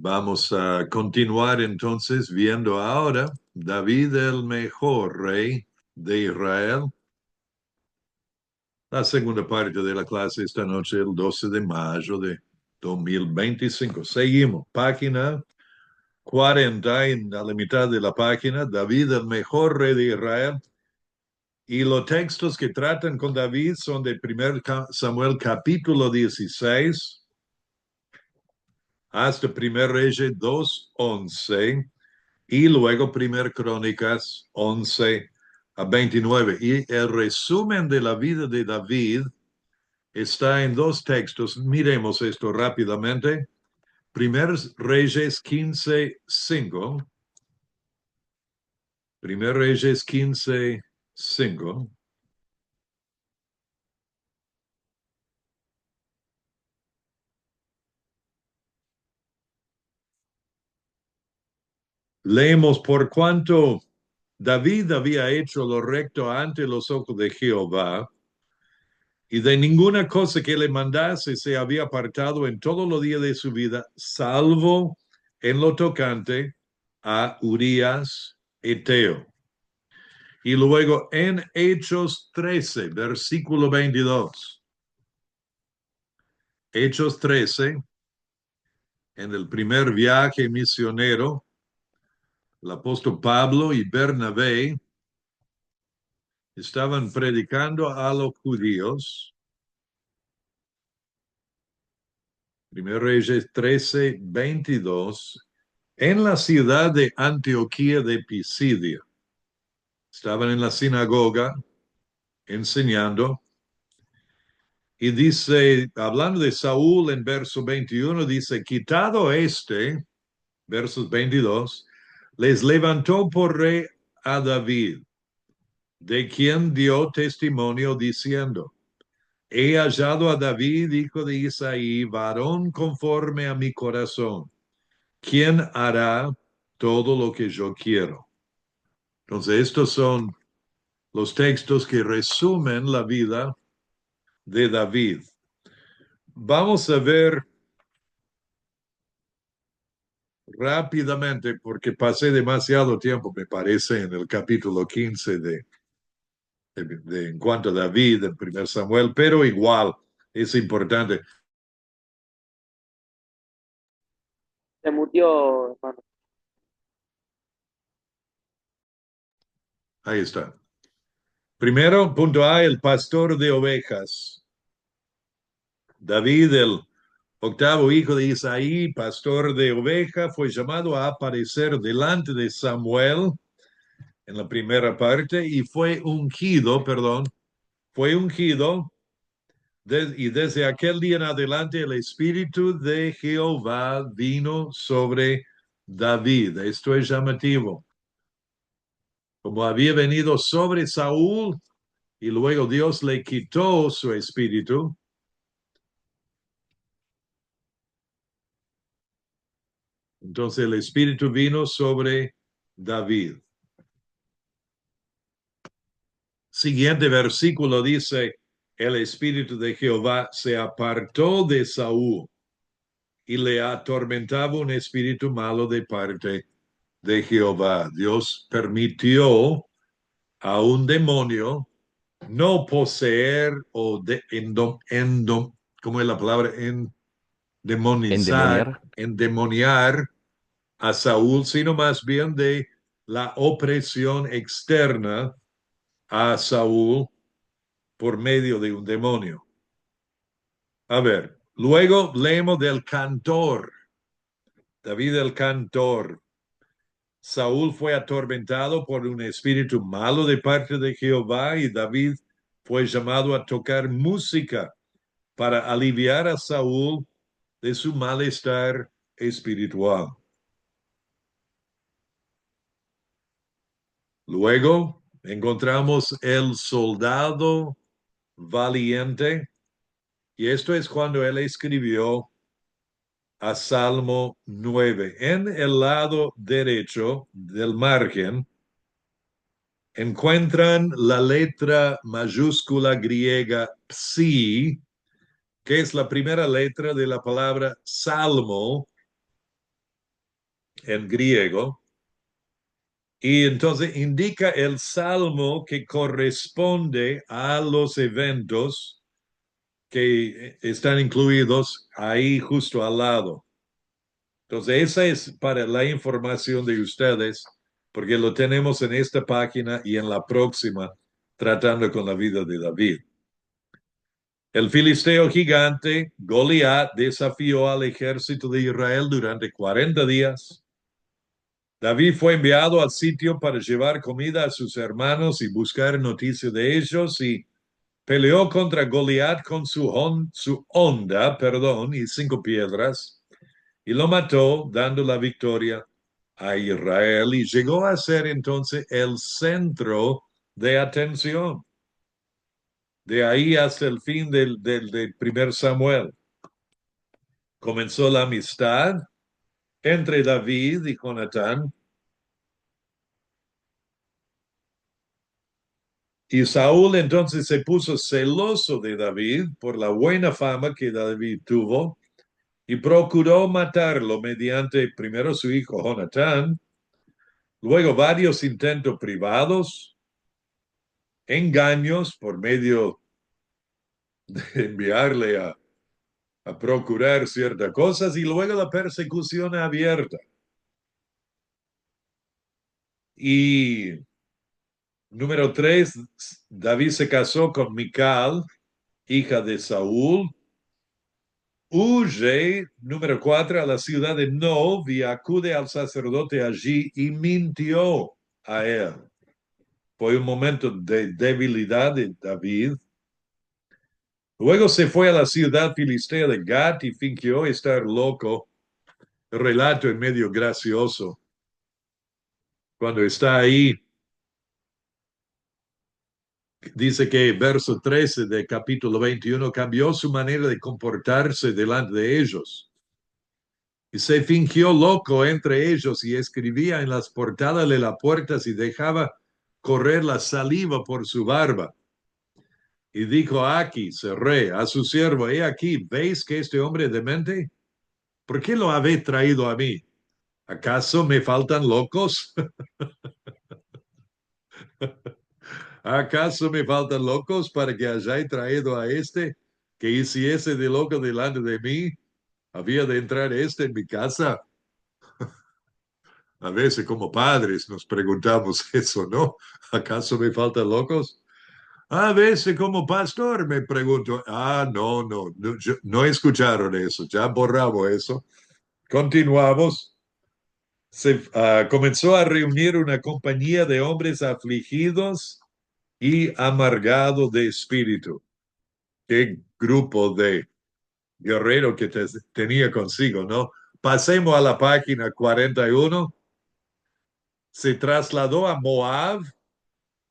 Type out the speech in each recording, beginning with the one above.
Vamos a continuar entonces viendo ahora David, el mejor rey de Israel. La segunda parte de la clase esta noche, el 12 de mayo de 2025. Seguimos, página 40, en la mitad de la página, David, el mejor rey de Israel. Y los textos que tratan con David son de 1 Samuel capítulo 16 hasta 1 Reyes 2:11. Y luego 1 Crónicas 11 a 29. Y el resumen de la vida de David está en dos textos. Miremos esto rápidamente. 1 Reyes 15:5. 1 Reyes 15:5. Leemos: por cuanto David había hecho lo recto ante los ojos de Jehová, y de ninguna cosa que le mandase se había apartado en todos los días de su vida, salvo en lo tocante a Urías Eteo. Y luego en Hechos 13, versículo 22. Hechos 13, en el primer viaje misionero, el apóstol Pablo y Bernabé estaban predicando a los judíos. 1 Reyes 13, 22, en la ciudad de Antioquía de Pisidia. Estaban en la sinagoga enseñando y dice, hablando de Saúl en verso 21, dice, quitado este, versos 22, les levantó por rey a David, de quien dio testimonio diciendo, he hallado a David, hijo de Isaí, varón conforme a mi corazón, quien hará todo lo que yo quiero. Entonces, estos son los textos que resumen la vida de David. Vamos a ver rápidamente, porque pasé demasiado tiempo, me parece, en el capítulo 15 en cuanto a David, en 1 Samuel, pero igual es importante. Se mutió, hermano. Ahí está. Primero, punto A, el pastor de ovejas. David, el octavo hijo de Isaí, pastor de oveja, fue llamado a aparecer delante de Samuel en la primera parte y fue ungido y desde aquel día en adelante el Espíritu de Jehová vino sobre David. Esto es llamativo. Como había venido sobre Saúl y luego Dios le quitó su espíritu, entonces el espíritu vino sobre David. Siguiente versículo dice, el espíritu de Jehová se apartó de Saúl y le atormentaba un espíritu malo de parte de Jehová. Dios permitió a un demonio no poseer o ¿cómo es la palabra? Endemonizar, Endemoniar. endemoniar a Saúl, sino más bien de la opresión externa a Saúl por medio de un demonio. A ver, luego leemos del cantor, David el cantor. Saúl fue atormentado por un espíritu malo de parte de Jehová y David fue llamado a tocar música para aliviar a Saúl de su malestar espiritual. Luego encontramos el soldado valiente y esto es cuando él escribió a Salmo 9. En el lado derecho del margen encuentran la letra mayúscula griega psi, que es la primera letra de la palabra salmo, en griego. Y entonces indica el salmo que corresponde a los eventos que están incluidos ahí justo al lado. Entonces, esa es para la información de ustedes, porque lo tenemos en esta página y en la próxima, tratando con la vida de David. El filisteo gigante, Goliat, desafió al ejército de Israel durante 40 días. David fue enviado al sitio para llevar comida a sus hermanos y buscar noticias de ellos y peleó contra Goliat con su honda, y 5 piedras y lo mató dando la victoria a Israel y llegó a ser entonces el centro de atención. De ahí hasta el fin del primer Samuel. Comenzó la amistad entre David y Jonatán. Y Saúl entonces se puso celoso de David por la buena fama que David tuvo y procuró matarlo mediante primero su hijo Jonatán, luego varios intentos privados, engaños por medio de enviarle a procurar ciertas cosas y luego la persecución abierta. Y número 3, David se casó con Mical, hija de Saúl. Huye, número 4, a la ciudad de Nob y acude al sacerdote allí y mintió a él. Fue un momento de debilidad de David. Luego se fue a la ciudad filistea de Gat y fingió estar loco. El relato es medio gracioso. Cuando está ahí, dice que verso 13 del capítulo 21 cambió su manera de comportarse delante de ellos. Y se fingió loco entre ellos y escribía en las portadas de las puertas y dejaba correr la saliva por su barba. Y dijo a Aquis, el rey, a su siervo, he aquí, ¿veis que este hombre es demente? ¿Por qué lo habéis traído a mí? ¿Acaso me faltan locos? ¿Acaso me faltan locos para que hayáis traído a este que hiciese de loco delante de mí? ¿Había de entrar este en mi casa? A veces como padres nos preguntamos eso, ¿no? ¿Acaso me faltan locos? A veces como pastor me pregunto, no escucharon eso, ya borramos eso. Continuamos. Comenzó a reunir una compañía de hombres afligidos y amargados de espíritu. Qué grupo de guerreros que tenía consigo, ¿no? Pasemos a la página 41. Se trasladó a Moab,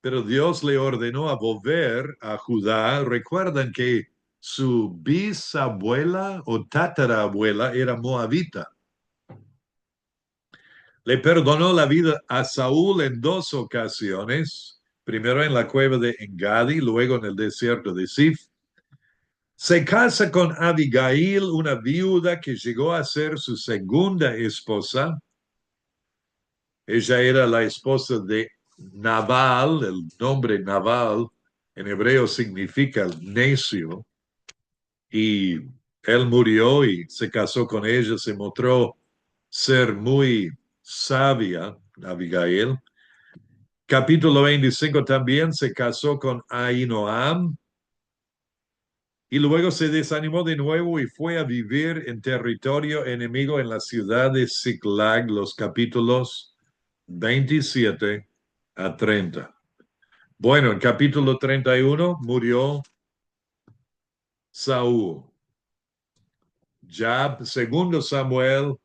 pero Dios le ordenó a volver a Judá. Recuerdan que su bisabuela o tatarabuela era moabita. Le perdonó la vida a Saúl en 2 ocasiones, primero en la cueva de Engadi, luego en el desierto de Sif. Se casa con Abigail, una viuda que llegó a ser su segunda esposa. Ella era la esposa de Nabal, el nombre Nabal en hebreo significa necio, y él murió y se casó con ella, se mostró ser muy sabia, Abigail. Capítulo 25 también se casó con Ahinoam y luego se desanimó de nuevo y fue a vivir en territorio enemigo en la ciudad de Ziklag, los capítulos 27 a 30. Bueno, en capítulo 31 murió Saúl. Ya, segundo Samuel,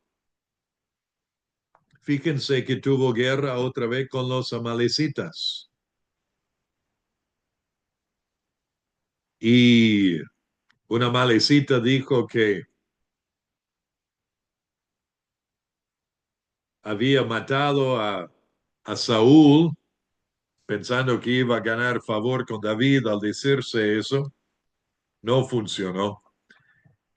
fíjense que tuvo guerra otra vez con los amalecitas. Y una amalecita dijo que había matado a Saúl pensando que iba a ganar favor con David al decirse eso. No funcionó.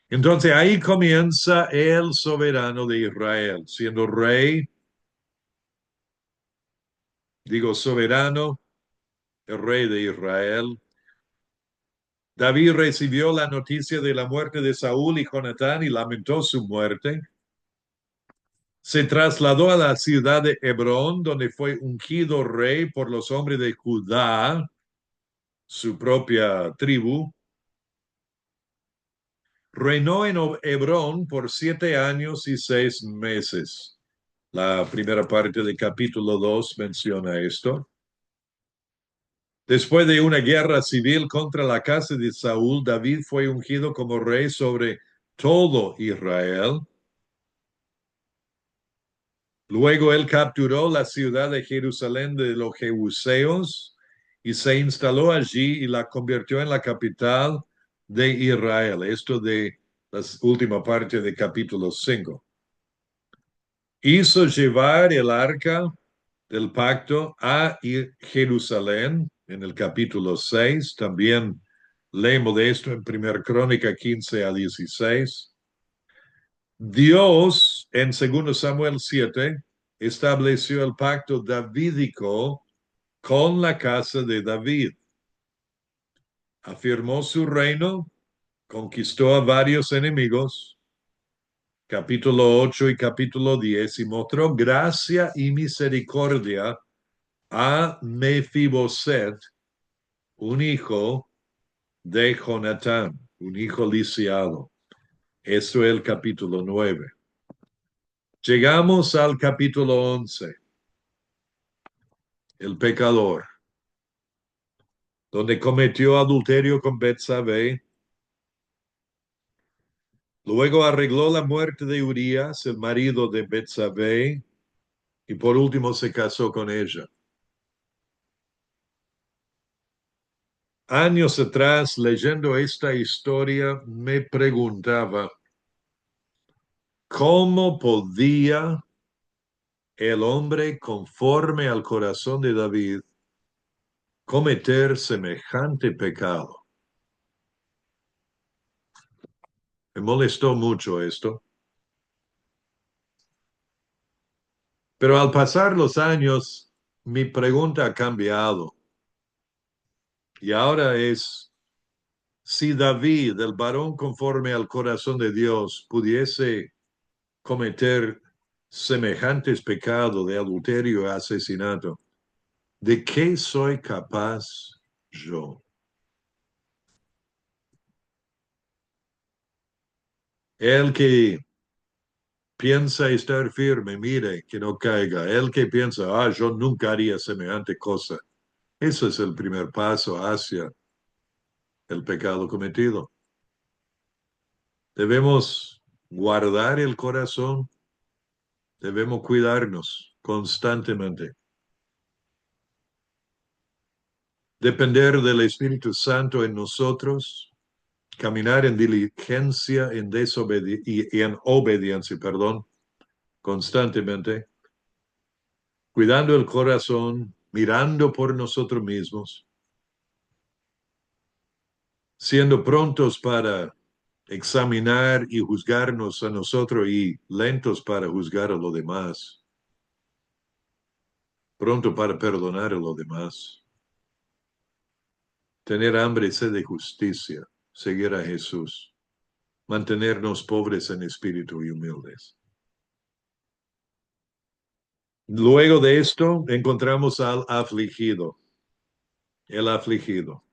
Entonces ahí comienza el soberano de Israel, siendo rey, digo soberano, el rey de Israel. David recibió la noticia de la muerte de Saúl y Jonatán y lamentó su muerte. Se trasladó a la ciudad de Hebrón, donde fue ungido rey por los hombres de Judá, su propia tribu. Reinó en Hebrón por 7 años y 6 meses. La primera parte del capítulo 2 menciona esto. Después de una guerra civil contra la casa de Saúl, David fue ungido como rey sobre todo Israel. Luego él capturó la ciudad de Jerusalén de los Jebuseos y se instaló allí y la convirtió en la capital de Israel. Esto de la última parte del capítulo 5. Hizo llevar el arca del pacto a Jerusalén en el capítulo 6. También leemos de esto en 1 Crónica 15 a 16. Dios en 2 Samuel 7 estableció el pacto davídico con la casa de David. Afirmó su reino, conquistó a varios enemigos, capítulo 8 y capítulo 10, y mostró gracia y misericordia a Mefiboset, un hijo de Jonatán, un hijo lisiado. Eso es el capítulo 9. Llegamos al capítulo 11, el pecador, donde cometió adulterio con Betsabé. Luego arregló la muerte de Urías, el marido de Betsabé, y por último se casó con ella. Años atrás, leyendo esta historia, me preguntaba, ¿cómo podía el hombre conforme al corazón de David cometer semejante pecado? Me molestó mucho esto. Pero al pasar los años, mi pregunta ha cambiado. Y ahora es, si David, el varón conforme al corazón de Dios, pudiese cometer semejantes pecados de adulterio y asesinato, ¿de qué soy capaz yo? El que piensa estar firme, mire que no caiga. El que piensa, yo nunca haría semejante cosa. Ese es el primer paso hacia el pecado cometido. Debemos guardar el corazón, debemos cuidarnos constantemente, depender del Espíritu Santo en nosotros, caminar en diligencia y en obediencia, constantemente, cuidando el corazón, mirando por nosotros mismos, siendo prontos para examinar y juzgarnos a nosotros y lentos para juzgar a los demás, pronto para perdonar a los demás. Tener hambre y sed de justicia, seguir a Jesús, mantenernos pobres en espíritu y humildes. Luego de esto encontramos al afligido, el afligido.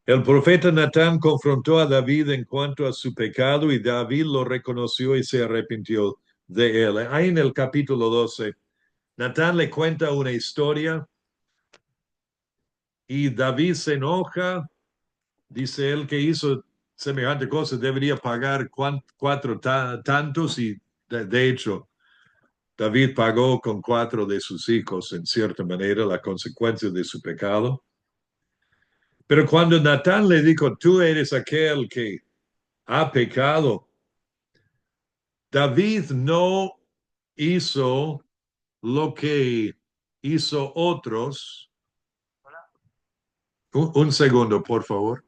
El profeta Natán confrontó a David en cuanto a su pecado y David lo reconoció y se arrepintió de él. Ahí en el capítulo 12, Natán le cuenta una historia y David se enoja. Dice él que hizo semejante cosa, debería pagar cuatro tantos y de hecho David pagó con 4 de sus hijos en cierta manera la consecuencia de su pecado. Pero cuando Natán le dijo, tú eres aquel que ha pecado, David no hizo lo que hizo otros. Un segundo, por favor.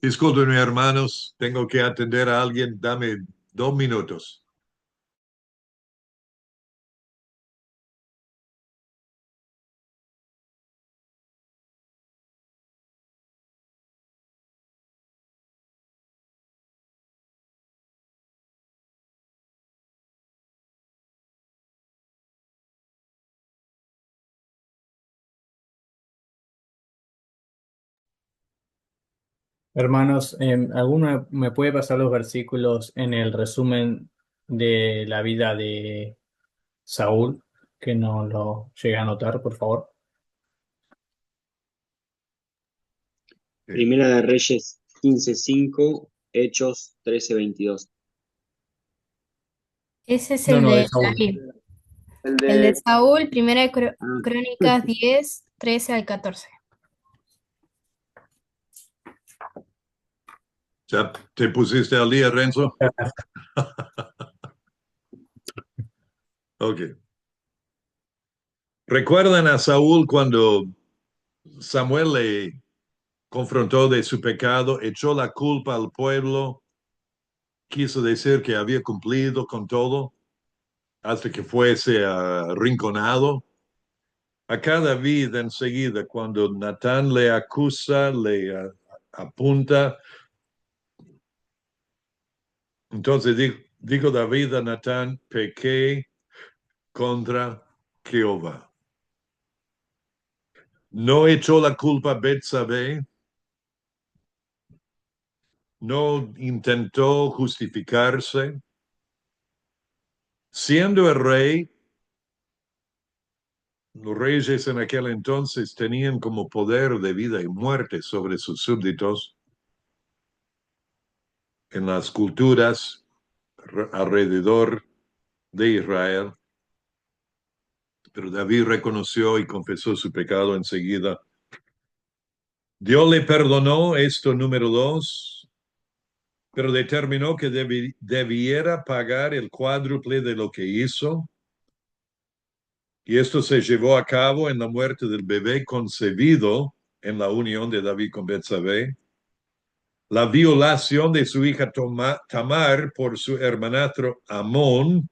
Disculpen, hermanos, tengo que atender a alguien. Dame 2 minutos. Hermanos, ¿alguno me puede pasar los versículos en el resumen de la vida de Saúl? Que no lo llegue a anotar, por favor. Primera de Reyes 15:5, Hechos 13:22. Ese es No, el no, de de Saúl. David. El El de de, Saúl, primera de Ah, Crónicas 10, 13 al 14. ¿Ya te pusiste al día, Renzo? Ok. ¿Recuerdan a Saúl cuando Samuel le confrontó de su pecado, echó la culpa al pueblo, quiso decir que había cumplido con todo hasta que fuese arrinconado? Acá David enseguida, cuando Natán le acusa, le apunta, entonces dijo David a Natán, pequé contra Jehová. No echó la culpa a Betsabé, no intentó justificarse. Siendo el rey, los reyes en aquel entonces tenían como poder de vida y muerte sobre sus súbditos en las culturas alrededor de Israel. Pero David reconoció y confesó su pecado enseguida. Dios le perdonó, esto número 2, pero determinó que debiera pagar el cuádruple de lo que hizo. Y esto se llevó a cabo en la muerte del bebé concebido en la unión de David con Betsabé, la violación de su hija Tamar por su hermanastro Amón,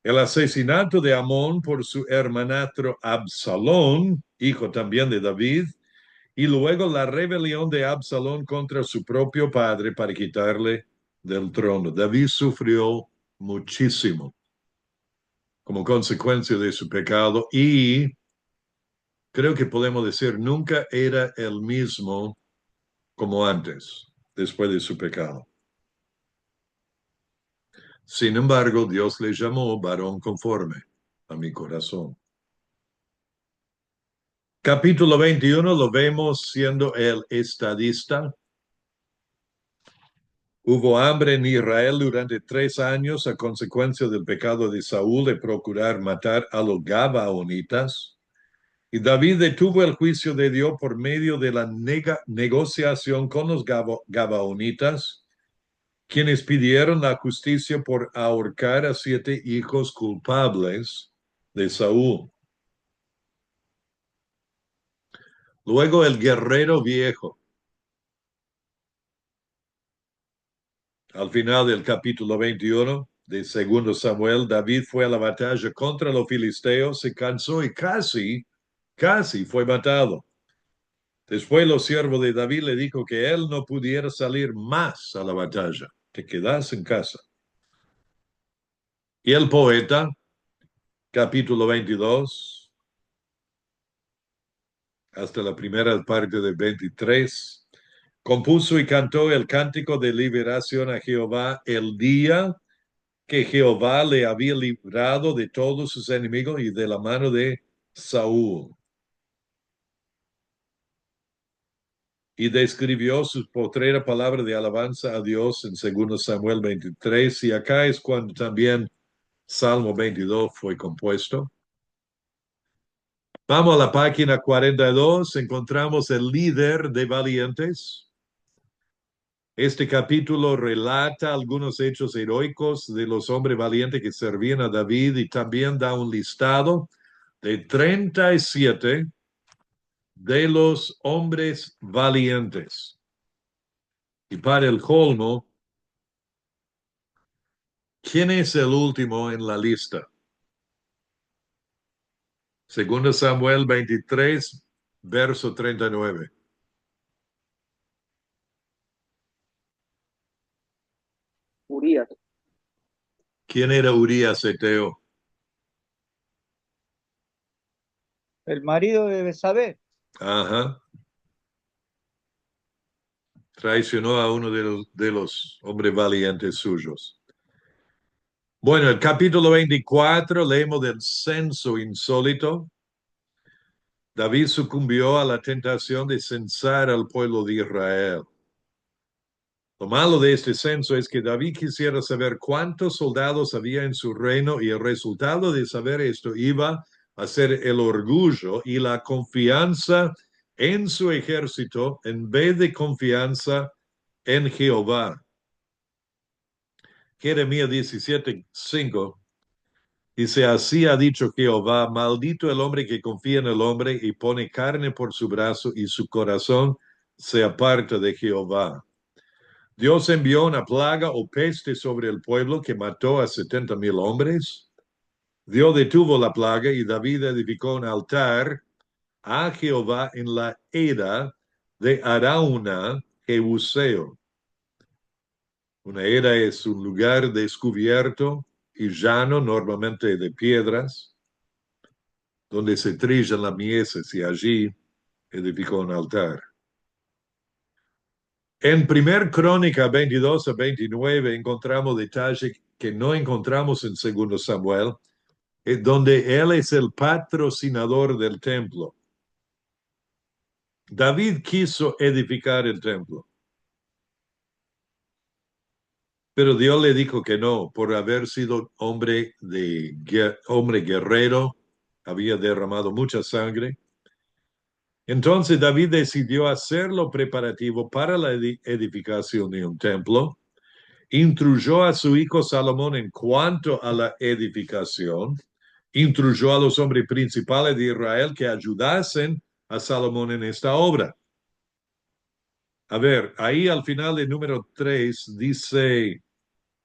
el asesinato de Amón por su hermanastro Absalón, hijo también de David, y luego la rebelión de Absalón contra su propio padre para quitarle del trono. David sufrió muchísimo como consecuencia de su pecado y creo que podemos decir nunca era el mismo como antes, después de su pecado. Sin embargo, Dios le llamó varón conforme a mi corazón. Capítulo 21 lo vemos siendo el estadista. Hubo hambre en Israel durante 3 años a consecuencia del pecado de Saúl de procurar matar a los Gabaonitas. Y David detuvo el juicio de Dios por medio de la negociación con los Gabaonitas, quienes pidieron la justicia por ahorcar a 7 hijos culpables de Saúl. Luego el guerrero viejo. Al final del capítulo 21 de Segundo Samuel, David fue a la batalla contra los filisteos, se cansó y casi fue matado. Después los siervos de David le dijo que él no pudiera salir más a la batalla, que quedase en casa. Y el poeta, capítulo 22, hasta la primera parte del 23, compuso y cantó el cántico de liberación a Jehová el día que Jehová le había librado de todos sus enemigos y de la mano de Saúl. Y describió su postrera palabra de alabanza a Dios en 2 Samuel 23, y acá es cuando también Salmo 22 fue compuesto. Vamos a la página 42, encontramos el líder de valientes. Este capítulo relata algunos hechos heroicos de los hombres valientes que servían a David y también da un listado de 37 de los hombres valientes. Y para el colmo, ¿quién es el último en la lista? Segundo Samuel 23, verso 39. Urias. ¿Quién era Urías Eteo? El marido de Betsabé. Ajá. Traicionó a uno de los hombres valientes suyos. Bueno, el capítulo 24 leemos del censo insólito. David sucumbió a la tentación de censar al pueblo de Israel. Lo malo de este censo es que David quisiera saber cuántos soldados había en su reino y el resultado de saber esto iba a ser el orgullo y la confianza en su ejército en vez de confianza en Jehová. Jeremías 17:5 dice, así ha dicho Jehová, maldito el hombre que confía en el hombre y pone carne por su brazo y su corazón se aparta de Jehová. Dios envió una plaga o peste sobre el pueblo que mató a 70,000 hombres. Dios detuvo la plaga y David edificó un altar a Jehová en la era de Arauna, Jebuseo. Una era es un lugar descubierto y llano, normalmente de piedras, donde se trillan las mieses y allí edificó un altar. En 1 Crónica 22 a 29 encontramos detalles que no encontramos en 2 Samuel, donde él es el patrocinador del templo. David quiso edificar el templo, pero Dios le dijo que no, por haber sido hombre guerrero, había derramado mucha sangre. Entonces David decidió hacer lo preparativo para la edificación de un templo. Instruyó a su hijo Salomón en cuanto a la edificación. Instruyó a los hombres principales de Israel que ayudasen a Salomón en esta obra. A ver, ahí al final del número 3 dice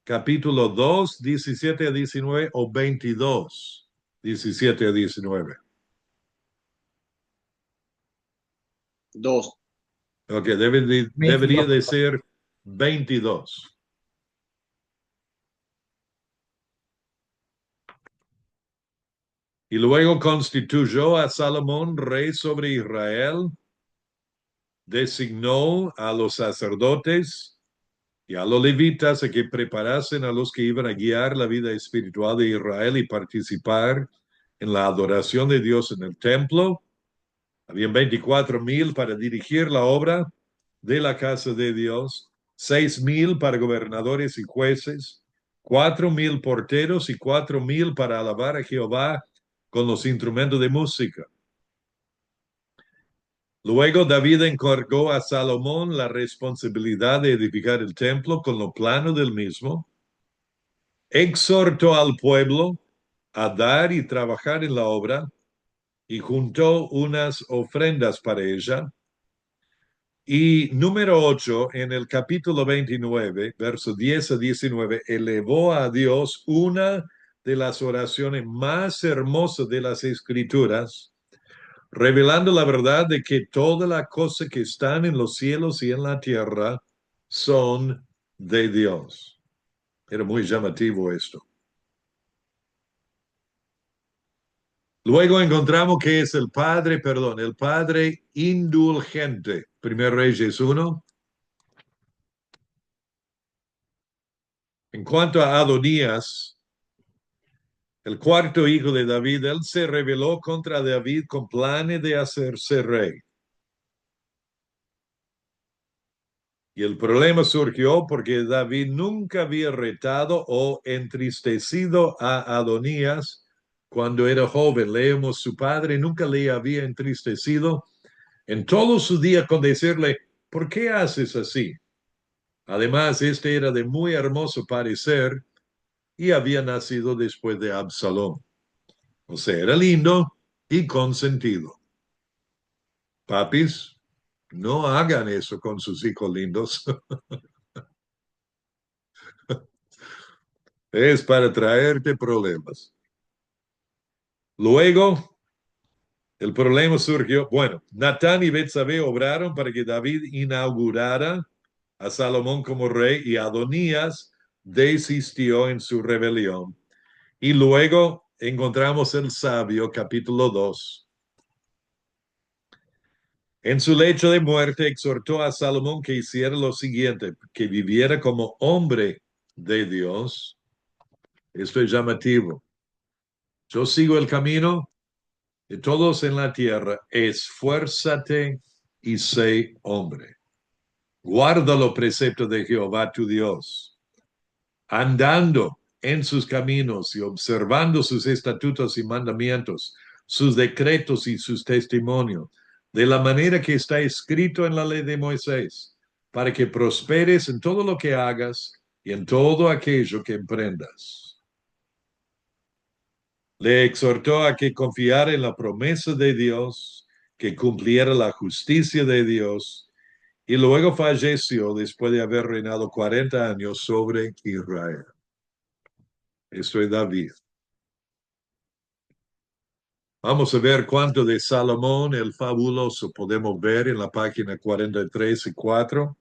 capítulo 2, 17 a 19 o 22, 17 a 19. 2. Ok, debería de ser 22. Y luego constituyó a Salomón rey sobre Israel, designó a los sacerdotes y a los levitas a que preparasen a los que iban a guiar la vida espiritual de Israel y participar en la adoración de Dios en el templo. Habían 24,000 para dirigir la obra de la casa de Dios, 6,000 para gobernadores y jueces, 4,000 porteros y 4,000 para alabar a Jehová con los instrumentos de música. Luego David encargó a Salomón la responsabilidad de edificar el templo con los planos del mismo, exhortó al pueblo a dar y trabajar en la obra y juntó unas ofrendas para ella. Y número 8, en el capítulo 29, versos 10 a 19, elevó a Dios una de las oraciones más hermosas de las Escrituras, revelando la verdad de que todas las cosas que están en los cielos y en la tierra son de Dios. Era muy llamativo esto. Luego encontramos que es el Padre indulgente. 1 Reyes 1. En cuanto a Adonías, el cuarto hijo de David, él se rebeló contra David con planes de hacerse rey. Y el problema surgió porque David nunca había retado o entristecido a Adonías cuando era joven. Leemos, su padre nunca le había entristecido en todo su día con decirle, ¿por qué haces así? Además, este era de muy hermoso parecer y había nacido después de Absalón. O sea, era lindo y consentido. Papis, No hagan eso con sus hijos lindos. Es para traerte problemas. Luego, el problema surgió. Bueno, Natán y Betsabé obraron para que David inaugurara a Salomón como rey y Adonías desistió en su rebelión. Y luego encontramos el sabio, capítulo 2. En su lecho de muerte exhortó a Salomón que hiciera lo siguiente, que viviera como hombre de Dios. Esto es llamativo. Yo sigo el camino de todos en la tierra. Esfuérzate y sé hombre. Guarda los preceptos de Jehová tu Dios, andando en sus caminos y observando sus estatutos y mandamientos, sus decretos y sus testimonios, de la manera que está escrito en la ley de Moisés, para que prosperes en todo lo que hagas y en todo aquello que emprendas. Le exhortó a que confiara en la promesa de Dios, que cumpliera la justicia de Dios, y luego falleció después de haber reinado 40 años sobre Israel. Esto es David. Vamos a ver cuánto de Salomón el fabuloso podemos ver en la página 43 y 4.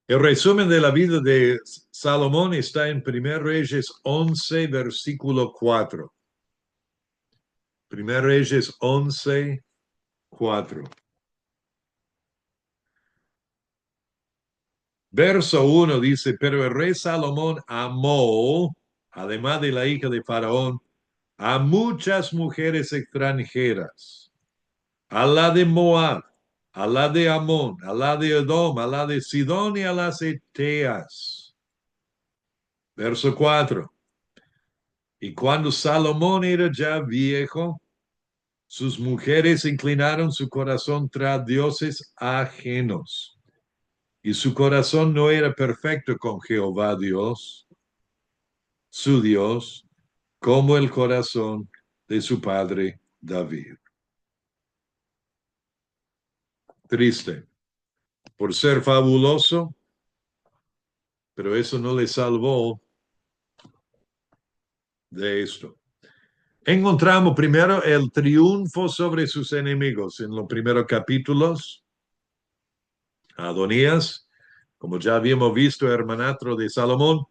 El resumen de la vida de Salomón está en 1 Reyes 11, versículo 4. 1 Reyes 11, 4. Verso 1 dice, pero el rey Salomón amó, además de la hija de Faraón, a muchas mujeres extranjeras, a la de Moab, a la de Amón, a la de Edom, a la de Sidón y a las Eteas. Verso 4. Y cuando Salomón era ya viejo, sus mujeres inclinaron su corazón tras dioses ajenos. Y su corazón no era perfecto con Jehová Dios, su Dios, como el corazón de su padre David. Triste. Por ser fabuloso, pero eso no le salvó de esto. Encontramos primero el triunfo sobre sus enemigos en los primeros capítulos. Adonías, como ya habíamos visto, hermanastro de Salomón,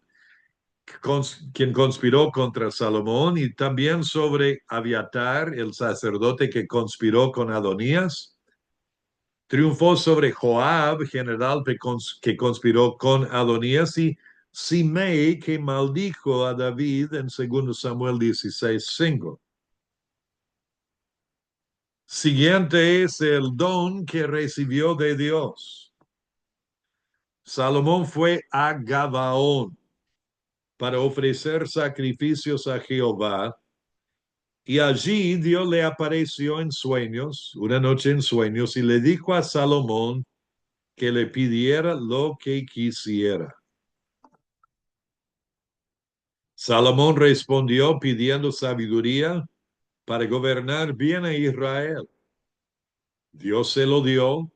quien conspiró contra Salomón, y también sobre Abiatar, el sacerdote que conspiró con Adonías. Triunfó sobre Joab, general que conspiró con Adonías, y Simei, que maldijo a David en 2 Samuel 16:5. Siguiente es el don que recibió de Dios. Salomón fue a Gabaón para ofrecer sacrificios a Jehová, y allí Dios le apareció en sueños, una noche en sueños, y le dijo a Salomón que le pidiera lo que quisiera. Salomón respondió pidiendo sabiduría para gobernar bien a Israel. Dios se lo dio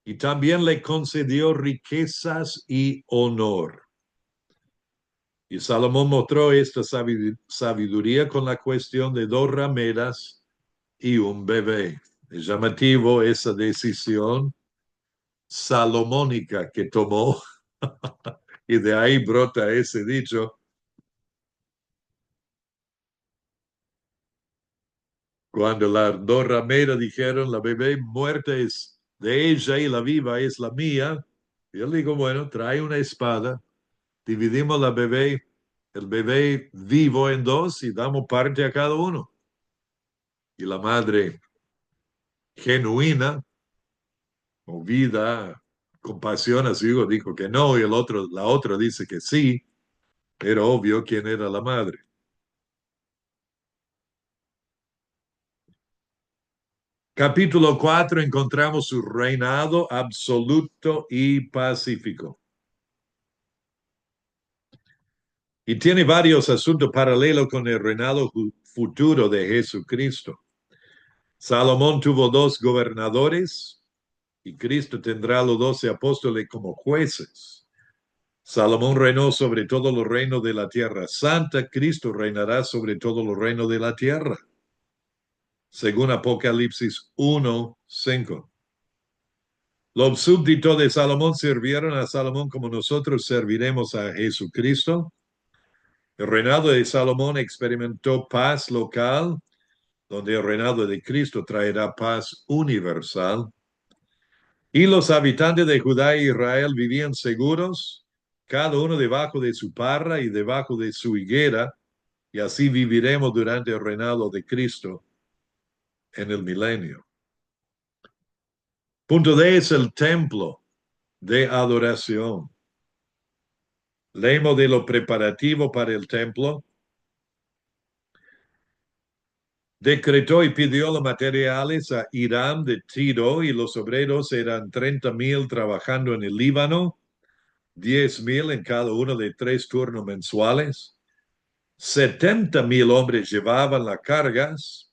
y también le concedió riquezas y honor. Y Salomón mostró esta sabiduría con la cuestión de 2 rameras y un bebé. Es llamativo esa decisión salomónica que tomó y de ahí brota ese dicho. Cuando las 2 rameras dijeron, la bebé muerta es de ella y la viva es la mía, y él dijo, bueno, trae una espada, dividimos el bebé vivo en 2 y damos parte a cada uno. Y la madre genuina, movida, compasión a su hijo, dijo que no, y la otra dice que sí. Era obvio quién era la madre. Capítulo 4 encontramos su reinado absoluto y pacífico. Y tiene varios asuntos paralelos con el reinado futuro de Jesucristo. Salomón tuvo 2 gobernadores y Cristo tendrá a los 12 apóstoles como jueces. Salomón reinó sobre todos los reinos de la tierra santa, Cristo reinará sobre todos los reinos de la tierra. Según Apocalipsis 1:5. Los súbditos de Salomón sirvieron a Salomón como nosotros serviremos a Jesucristo. El reinado de Salomón experimentó paz local, donde el reinado de Cristo traerá paz universal. Y los habitantes de Judá e Israel vivían seguros, cada uno debajo de su parra y debajo de su higuera, y así viviremos durante el reinado de Cristo en el milenio. Punto D es el templo de adoración. Leemos de lo preparativo para el templo. Decretó y pidió los materiales a Hiram de Tiro, y los obreros eran 30,000 trabajando en el Líbano, 10,000 en cada uno de 3 turnos mensuales. 70,000 hombres llevaban las cargas,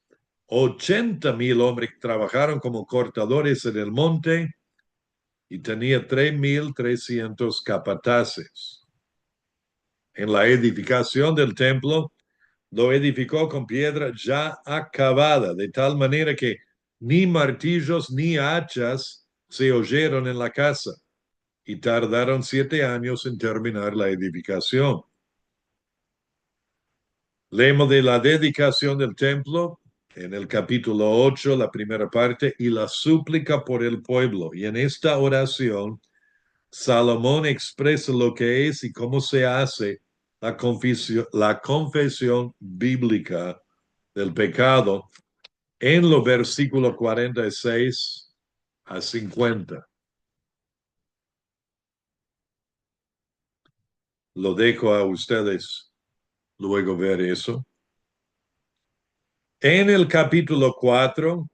80,000 hombres trabajaron como cortadores en el monte, y tenía 3,300 capataces. En la edificación del templo, lo edificó con piedra ya acabada, de tal manera que ni martillos ni hachas se oyeron en la casa, y tardaron 7 años en terminar la edificación. Leemos de la dedicación del templo en el capítulo 8, la primera parte, y la súplica por el pueblo. Y en esta oración, Salomón expresa lo que es y cómo se hace la confesión bíblica del pecado en los versículos 46 a 50. Lo dejo a ustedes luego ver eso. En el capítulo 4,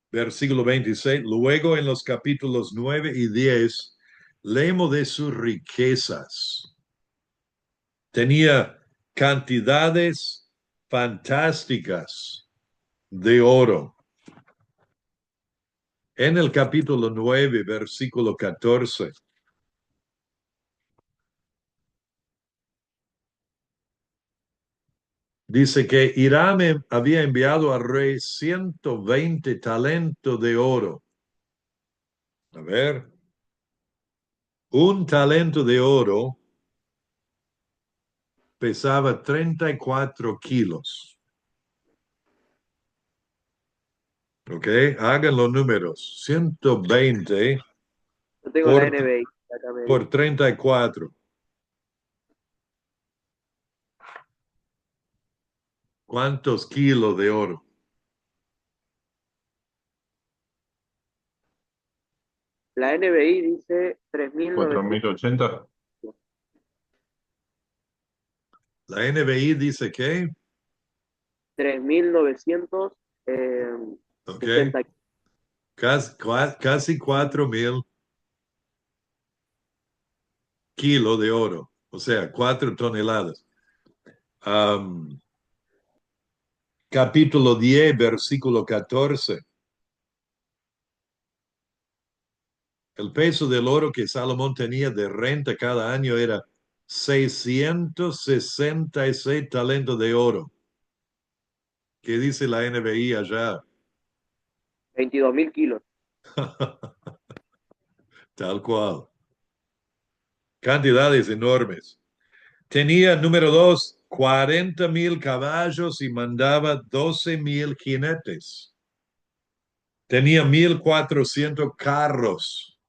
versículo 26, luego en los capítulos 9 y 10, leemos de sus riquezas. Tenía cantidades fantásticas de oro. En el capítulo 9, versículo 14, dice que Hiram había enviado al rey 120 talentos de oro. A ver, un talento de oro pesaba 34 kilos. ¿Ok? Hagan los números. 120 Yo tengo por, la NBI. Acá me por 34. ¿Cuántos kilos de oro? La NBI dice 3.900. 4080. La NBI dice que, 3.900. ok, 60. casi 4,000 kilos de oro, o sea, 4 toneladas. Capítulo 10, versículo 14. El peso del oro que Salomón tenía de renta cada año era 666 talentos de oro. ¿Qué dice la NBI allá? 22.000 kilos. Tal cual. Cantidades enormes. Tenía, número 2, 40,000 caballos y mandaba 12,000 jinetes. Tenía 1,400 carros.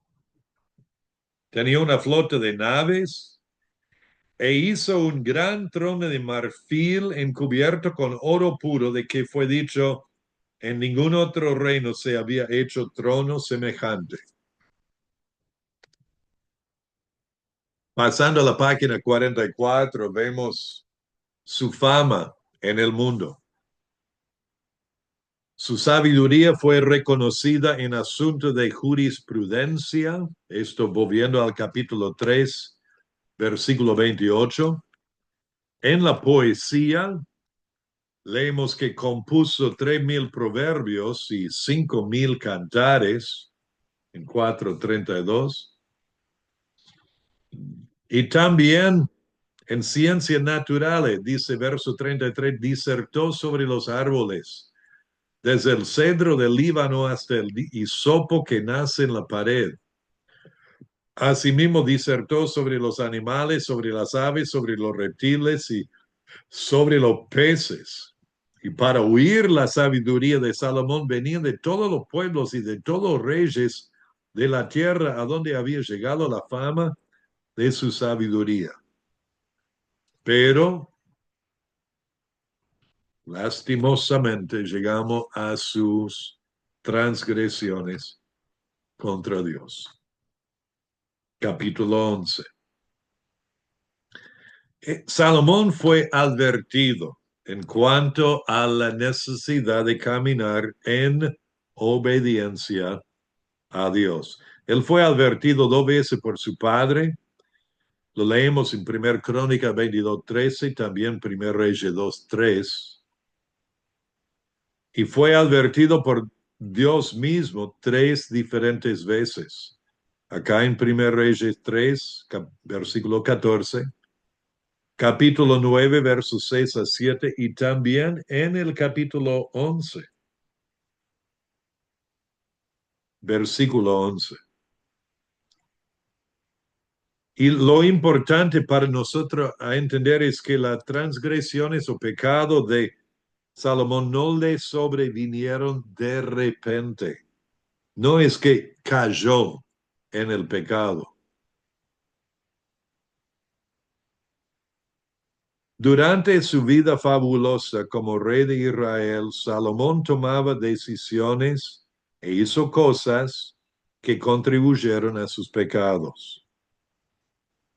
Tenía una flota de naves e hizo un gran trono de marfil encubierto con oro puro, de que fue dicho, en ningún otro reino se había hecho trono semejante. Pasando a la página 44, vemos su fama en el mundo. Su sabiduría fue reconocida en asuntos de jurisprudencia, esto volviendo al capítulo 3, versículo 28. En la poesía, Leemos que compuso 3,000 proverbios y 5,000 cantares en 4:32. Y también en ciencias naturales, dice verso 33, disertó sobre los árboles, desde el cedro del Líbano hasta el hisopo que nace en la pared. Asimismo disertó sobre los animales, sobre las aves, sobre los reptiles y sobre los peces. Y para oír la sabiduría de Salomón venían de todos los pueblos y de todos los reyes de la tierra a donde había llegado la fama de su sabiduría. Pero lastimosamente llegamos a sus transgresiones contra Dios. Capítulo 11. Salomón fue advertido en cuanto a la necesidad de caminar en obediencia a Dios. Él fue advertido 2 veces por su padre. Lo leemos en 1 Crónica 22:13, también 1 Reyes 2:3. Y fue advertido por Dios mismo 3 diferentes veces. Acá en 1 Reyes 3, versículo 14. Capítulo 9, versos 6 a 7, y también en el capítulo 11, versículo 11. Y lo importante para nosotros a entender es que las transgresiones o pecado de Salomón no le sobrevinieron de repente. No es que cayó en el pecado. Durante su vida fabulosa como rey de Israel, Salomón tomaba decisiones e hizo cosas que contribuyeron a sus pecados.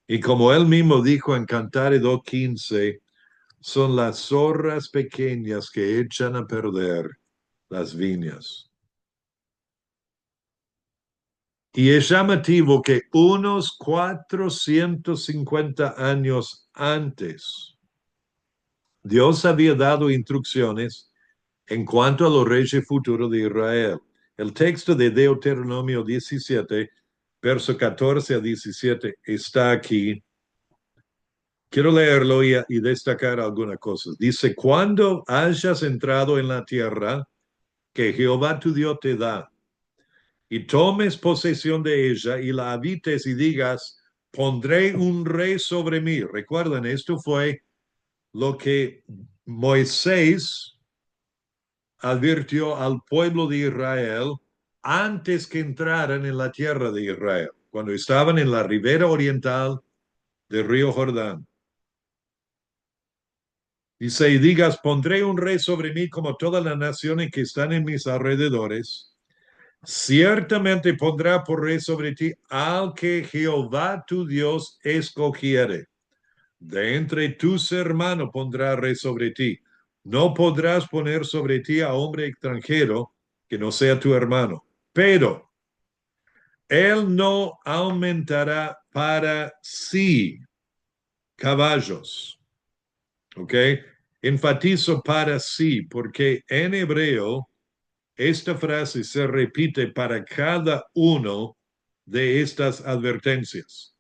Y como él mismo dijo en Cantares 2:15, son las zorras pequeñas que echan a perder las viñas. Y es llamativo que unos 450 años antes, Dios había dado instrucciones en cuanto a los reyes futuros de Israel. El texto de Deuteronomio 17, verso 14 a 17, está aquí. Quiero leerlo y destacar algunas cosas. Dice, cuando hayas entrado en la tierra que Jehová tu Dios te da, y tomes posesión de ella y la habites y digas, pondré un rey sobre mí. Recuerden, esto fue lo que Moisés advirtió al pueblo de Israel antes que entraran en la tierra de Israel, cuando estaban en la ribera oriental del río Jordán. Dice, y digas, pondré un rey sobre mí como todas las naciones que están en mis alrededores. Ciertamente pondrá por rey sobre ti al que Jehová tu Dios escogiere. De entre tus hermanos pondrá rey sobre ti. No podrás poner sobre ti a hombre extranjero que no sea tu hermano. Pero él no aumentará para sí caballos. ¿Ok? Enfatizo para sí, porque en hebreo esta frase se repite para cada uno de estas advertencias.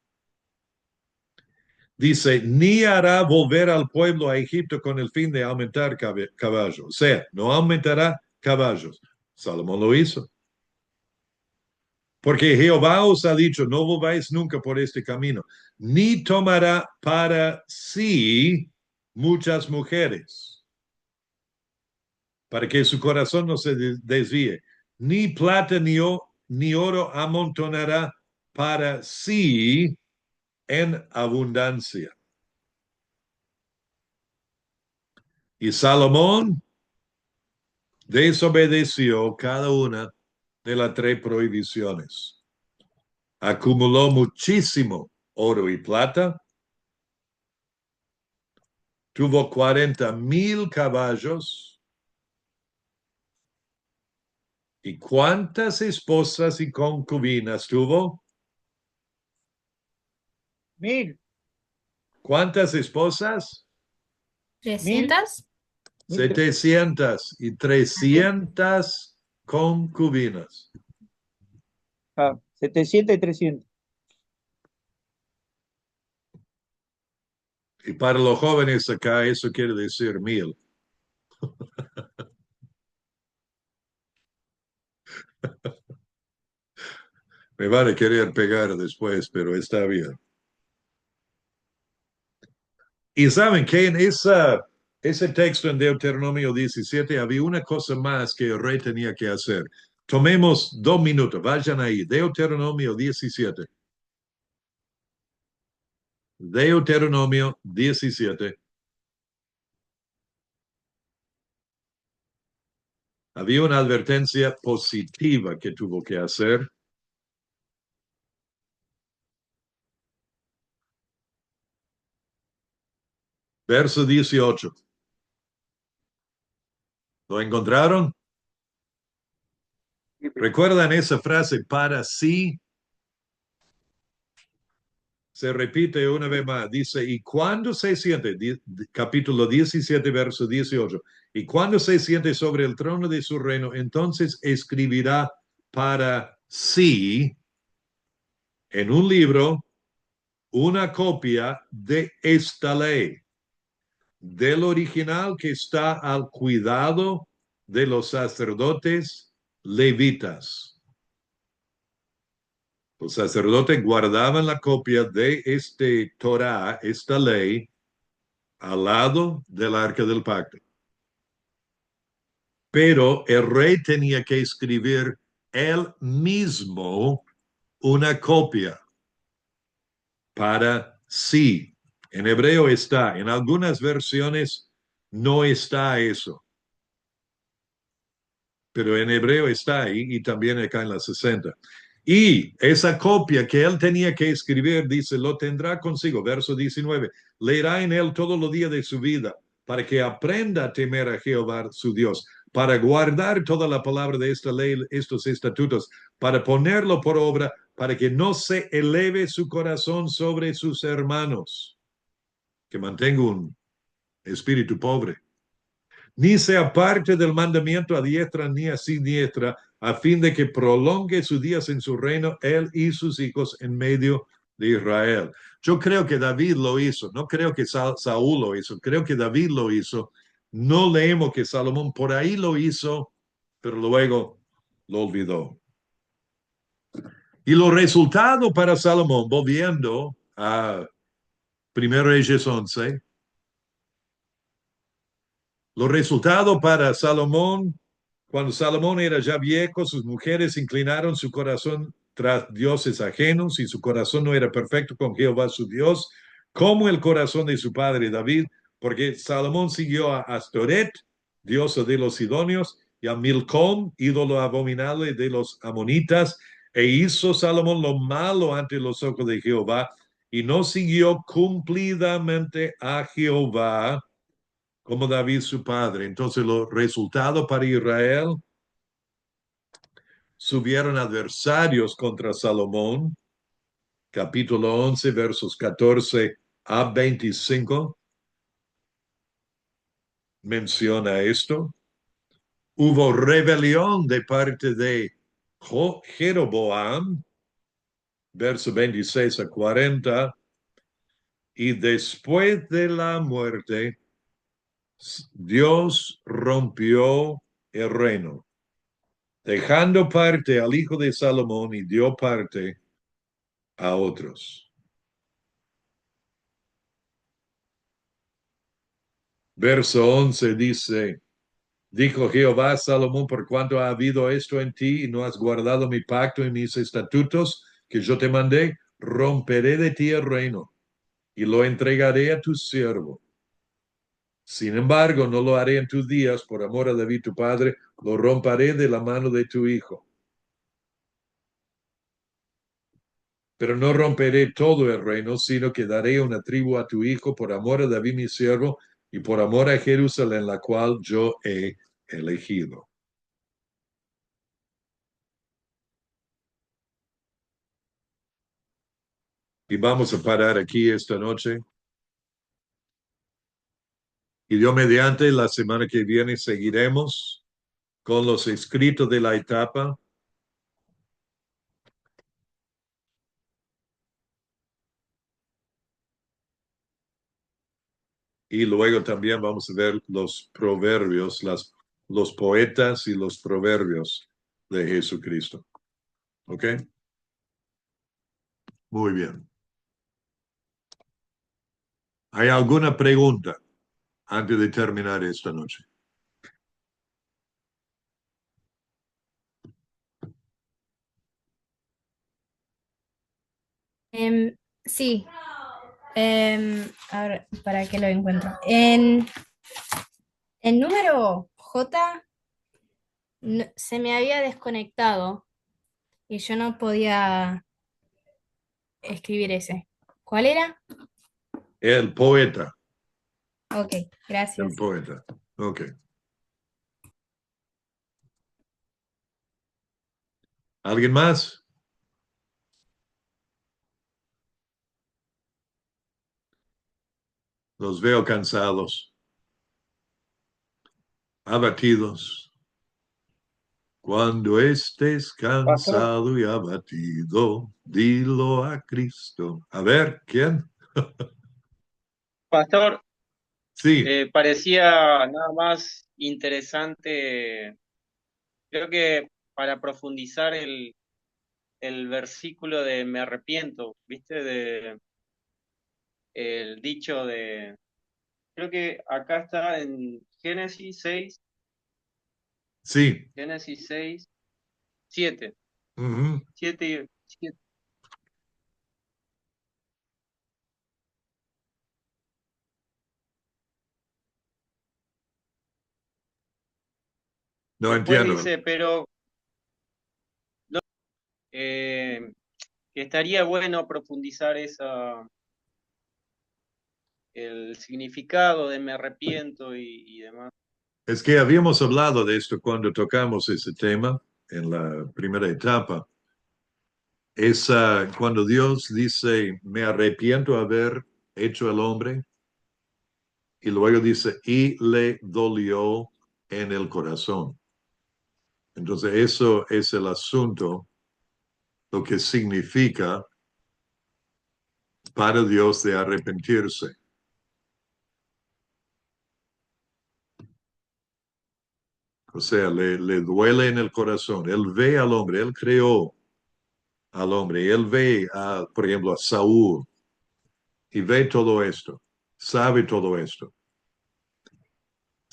Dice, ni hará volver al pueblo a Egipto con el fin de aumentar caballos. O sea, no aumentará caballos. Salomón lo hizo. Porque Jehová os ha dicho, no volváis nunca por este camino, ni tomará para sí muchas mujeres, para que su corazón no se desvíe, ni plata ni oro amontonará para sí en abundancia. Y Salomón desobedeció cada una de las 3 prohibiciones. Acumuló muchísimo oro y plata. Tuvo 40,000 caballos. ¿Y cuántas esposas y concubinas tuvo? 1000. ¿Cuántas esposas? 300. 700 y 300 concubinas. 700 y 300. Y para los jóvenes acá eso quiere decir 1000. Me van a querer pegar después, pero está bien. Y saben que en ese texto en Deuteronomio 17 había una cosa más que el rey tenía que hacer. Tomemos 2 minutos, vayan ahí. Deuteronomio 17. Deuteronomio 17. Había una advertencia positiva que tuvo que hacer. Verso 18. ¿Lo encontraron? ¿Recuerdan esa frase para sí? Se repite una vez más. Dice, y cuando se siente, capítulo 17, verso 18, y cuando se siente sobre el trono de su reino, entonces escribirá para sí en un libro una copia de esta ley, del original que está al cuidado de los sacerdotes levitas. Los sacerdotes guardaban la copia de este Torah, esta ley, al lado del arca del pacto. Pero el rey tenía que escribir él mismo una copia para sí. En hebreo está, en algunas versiones no está eso, pero en hebreo está ahí y también acá en la 60. Y esa copia que él tenía que escribir, dice, lo tendrá consigo, verso 19, leerá en él todos los días de su vida, para que aprenda a temer a Jehová su Dios, para guardar toda la palabra de esta ley, estos estatutos, para ponerlo por obra, para que no se eleve su corazón sobre sus hermanos, que mantenga un espíritu pobre, ni se aparte del mandamiento a diestra ni a siniestra, a fin de que prolongue sus días en su reino, él y sus hijos en medio de Israel. Yo creo que David lo hizo, no creo que Saúl lo hizo, creo que David lo hizo. No leemos que Salomón por ahí lo hizo, pero luego lo olvidó. Y los resultados para Salomón, volviendo a 1 Reyes 11, los resultados para Salomón, cuando Salomón era ya viejo, sus mujeres inclinaron su corazón tras dioses ajenos y su corazón no era perfecto con Jehová su Dios, como el corazón de su padre David, porque Salomón siguió a Astoret, diosa de los sidonios, y a Milcom, ídolo abominable de los amonitas, e hizo Salomón lo malo ante los ojos de Jehová, y no siguió cumplidamente a Jehová, como David su padre. Entonces los resultados para Israel, subieron adversarios contra Salomón, capítulo 11, versos 14 a 25, menciona esto. Hubo rebelión de parte de Jeroboam, verso 26 a 40, y después de la muerte, Dios rompió el reino, dejando parte al hijo de Salomón y dio parte a otros. Verso 11 dice, dijo Jehová a Salomón, por cuanto ha habido esto en ti y no has guardado mi pacto y mis estatutos que yo te mandé, romperé de ti el reino y lo entregaré a tu siervo. Sin embargo, no lo haré en tus días, por amor a David tu padre, lo romperé de la mano de tu hijo. Pero no romperé todo el reino, sino que daré una tribu a tu hijo por amor a David mi siervo y por amor a Jerusalén, la cual yo he elegido. Y vamos a parar aquí esta noche. Y Dios mediante, la semana que viene seguiremos con los escritos de la etapa. Y luego también vamos a ver los proverbios, los poetas y los proverbios de Jesucristo. ¿Ok? Muy bien. ¿Hay alguna pregunta antes de terminar esta noche? Sí, a ver, ¿para qué lo encuentro? El número J se me había desconectado y yo no podía escribir ese. ¿Cuál era? El poeta, Ok, el gracias. poeta. Ok. ¿Alguien más? Los veo cansados, abatidos. Cuando estés Pastor, cansado y abatido, dilo a Cristo. A ver, ¿quién? Pastor, Sí, parecía nada más interesante, creo que para profundizar el versículo de me arrepiento, ¿viste? El dicho de, creo que acá está en sí. Génesis 6, 7, Ujú. 7, No después entiendo. dice, pero eh, que estaría bueno profundizar el significado de me arrepiento y demás. Es que habíamos hablado de esto cuando tocamos ese tema en la primera etapa. Es cuando Dios dice, me arrepiento de haber hecho el hombre, y luego dice, y le dolió en el corazón. Entonces, eso es el asunto, lo que significa para Dios de arrepentirse. O sea, le duele en el corazón. Él ve al hombre, él creó al hombre, él ve, por ejemplo, a Saúl, y ve todo esto, sabe todo esto.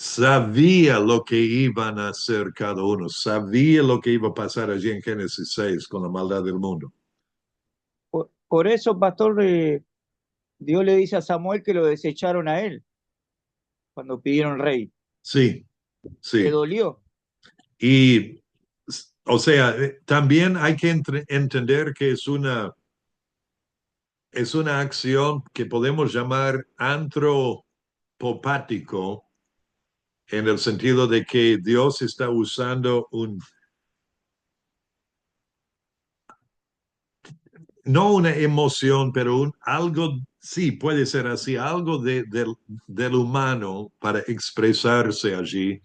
Sabía lo que iban a hacer cada uno, sabía lo que iba a pasar allí en Génesis 6 con la maldad del mundo. por eso, pastor, Dios le dice a Samuel que lo desecharon a él cuando pidieron rey. Sí, Le sí. dolió. Y, o sea, también hay que entender que es una acción que podemos llamar antropopático en el sentido de que Dios está usando no una emoción, pero algo, sí, puede ser así, algo del humano para expresarse allí,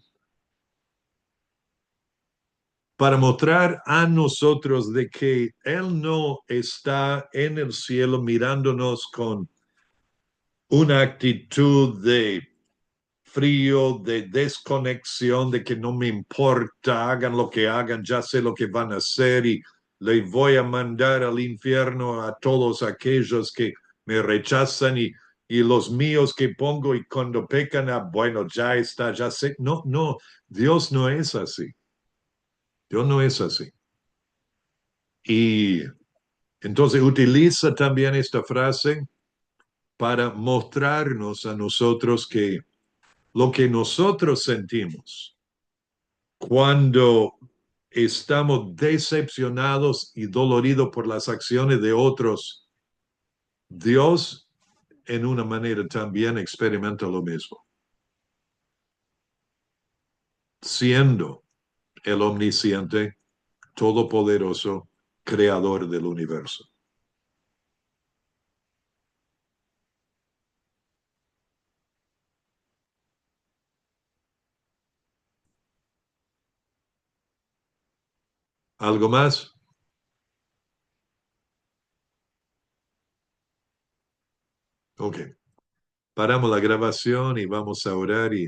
para mostrar a nosotros de que Él no está en el cielo mirándonos con una actitud de frío, de desconexión, de que no me importa, hagan lo que hagan, ya sé lo que van a hacer y le voy a mandar al infierno a todos aquellos que me rechazan y los míos que pongo y cuando pecan, bueno, ya está, ya sé. No, no, Dios no es así. Dios no es así. Y entonces utiliza también esta frase para mostrarnos a nosotros que lo que nosotros sentimos cuando estamos decepcionados y doloridos por las acciones de otros, Dios en una manera también experimenta lo mismo, siendo el omnisciente, todopoderoso, creador del universo. ¿Algo más? Ok. Paramos la grabación y vamos a orar y